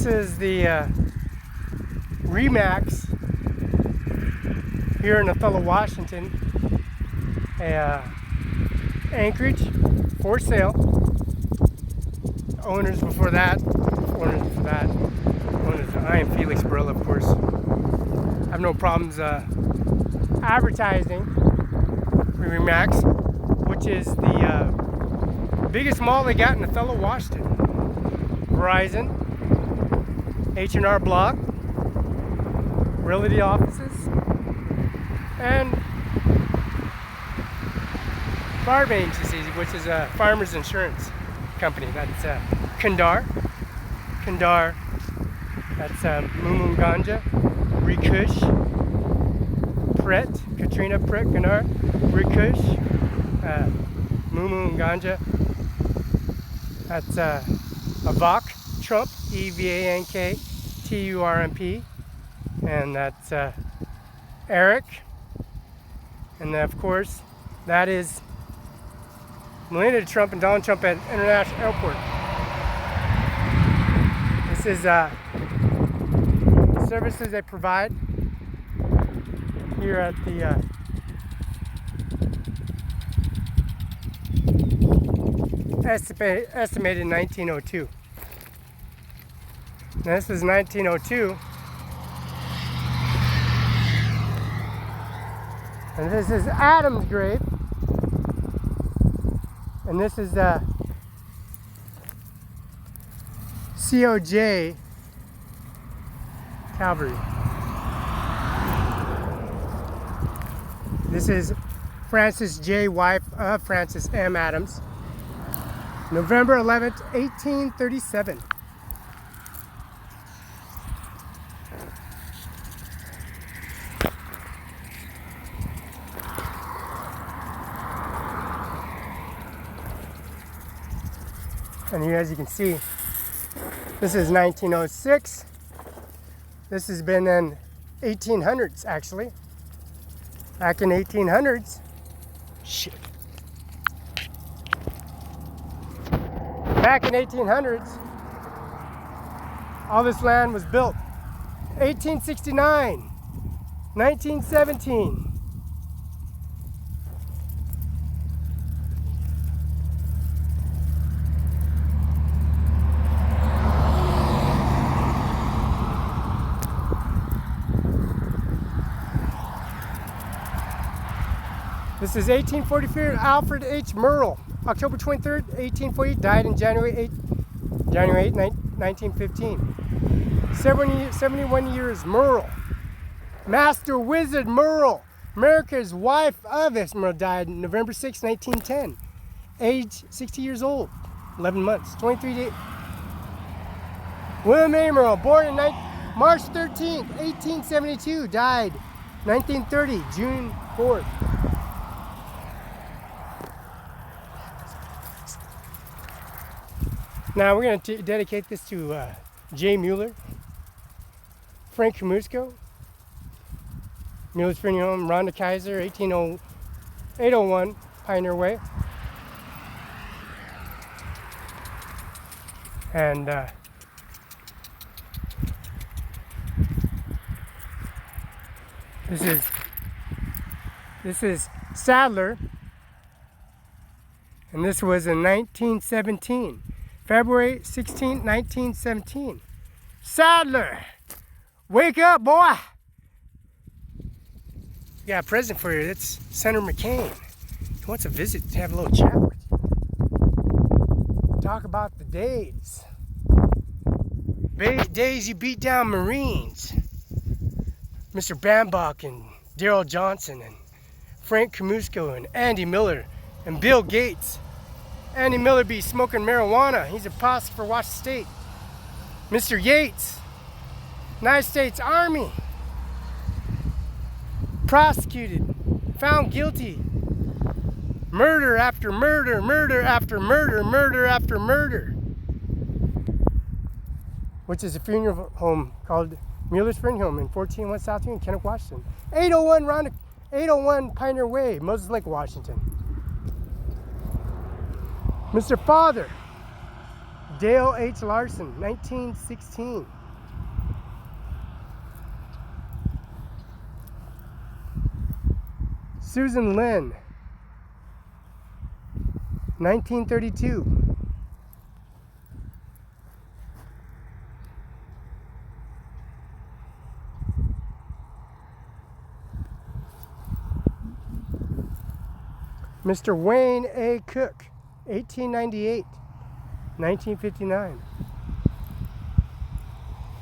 This is the Remax here in Othello, Washington. Anchorage for sale. Owners before that. I am Felix Barela, of course. I have no problems advertising Remax, which is the biggest mall they got in Othello, Washington. Verizon, H&R Block, Realty offices, and farm agency, which is a farmer's insurance company. That's Kandar, that's Mumu Ganja, Rikush, Pret, Katrina Pret, Kandar, Rikush, Mumu Ganja, that's Avak Trump, EVANK-TURMP, and that's Eric, and then of course that is Melania Trump and Donald Trump at International Airport. This is the services they provide here at the estimated in 1902. Now, this is 1902. And this is Adam's grave. And this is COJ Calvary. This is Frances J., wife of Francis M. Adams. November 11th, 1837. And here, as you can see, this is 1906. This has been in 1800s, actually. Back in 1800s. Shit. Back in 1800s, all this land was built. 1869, 1917. This is 1844, Alfred H. Merle, October 23rd, 1840, died in January 8, 1915. 71 years, Merle. Master Wizard Merle, America's wife of Merle, died November 6, 1910. Age 60 years old, 11 months, 23 days. William A. Merle, born in March 13th, 1872, died 1930, June 4th. Now we're going to dedicate this to Jay Mueller, Frank Kamusko, Mueller's Funeral Home, Rhonda Kaiser, 801 Pioneer Way. And this is Sadler, and this was in 1917. February 16, 1917. Sadler, wake up, boy! Got a present for you. It's Senator McCain. He wants to visit to have a little chat with you. Talk about the days. Days you beat down Marines. Mr. Bambach and Daryl Johnson and Frank Kamusko and Andy Miller and Bill Gates. Andy Miller be smoking marijuana. He's a prosecutor for Washington State. Mr. Yates, United States Army, prosecuted, found guilty. Murder after murder, murder after murder, murder after murder. Which is a funeral home called Mueller's Funeral Home in 14 West South Union, Kennewick, Washington. 801 Pioneer Way, Moses Lake, Washington. Mr. Father, Dale H. Larson, 1916. Susan Lynn, 1932. Mr. Wayne A. Cook, 1898, 1959.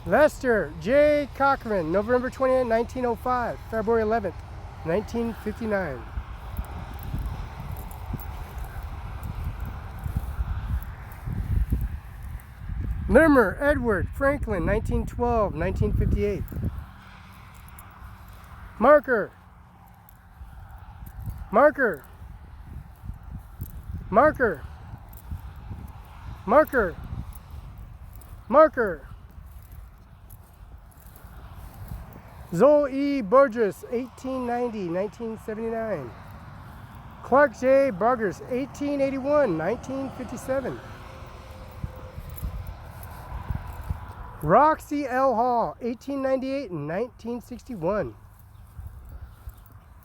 Lester J. Cochran, November 28, 1905, February 11th, 1959. Limmer Edward Franklin, 1912, 1958. Marker. Marker. Marker. Marker. Marker. Zoe Burgess, 1890, 1979. Clark J. Burgess, 1881, 1957. Roxy L. Hall, 1898 and 1961.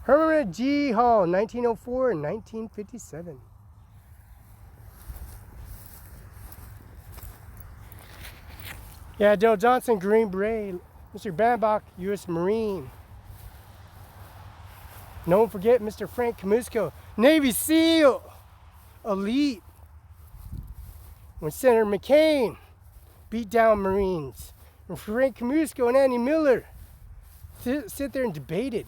Herman G. Hall, 1904 and 1957. Yeah, Dale Johnson, Green Beret. Mr. Bambach, U.S. Marine. Don't forget Mr. Frank Kamusko, Navy SEAL, elite. When Senator McCain beat down Marines, and Frank Kamusko and Andy Miller sit there and debated.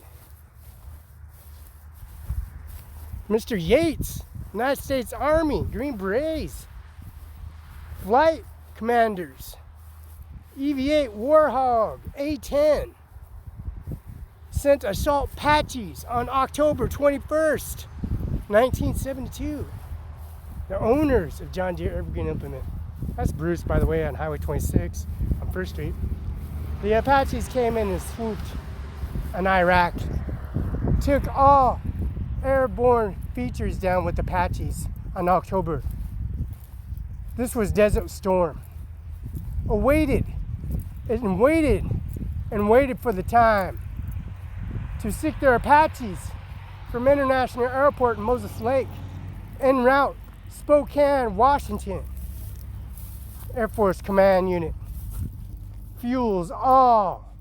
Mr. Yates, United States Army, Green Berets, flight commanders. EV-8 Warhog A-10 sent assault Apaches on October 21st, 1972. The owners of John Deere Evergreen Implement. That's Bruce, by the way, on Highway 26 on 1st Street. The Apaches came in and swooped on Iraq, took all airborne features down with Apaches on October. This was Desert Storm. Awaited and waited and waited for the time to seek their Apaches from International Airport in Moses Lake, en route Spokane, Washington. Air Force Command Unit fuels all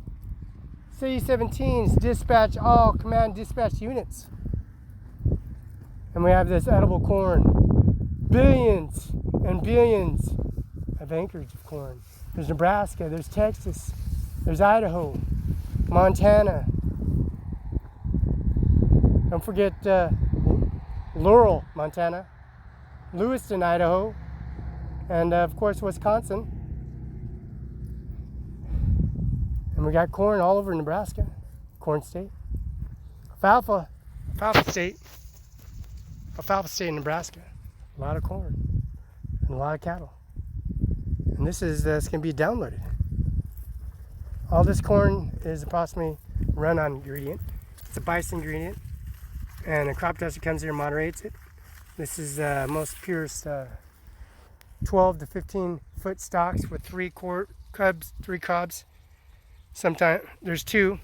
C-17s, dispatch all command dispatch units. And we have this edible corn. Billions and billions of acres of corn. There's Nebraska, there's Texas, there's Idaho, Montana. Don't forget Laurel, Montana, Lewiston, Idaho, and of course Wisconsin. And we got corn all over Nebraska, corn state. Alfalfa state in Nebraska. A lot of corn and a lot of cattle. And this is going to be downloaded. All this corn is approximately run on ingredient. It's a bison ingredient, and a crop duster comes here and moderates it. This is most purest 12 to 15 foot stalks with three cobs. Sometimes there's two.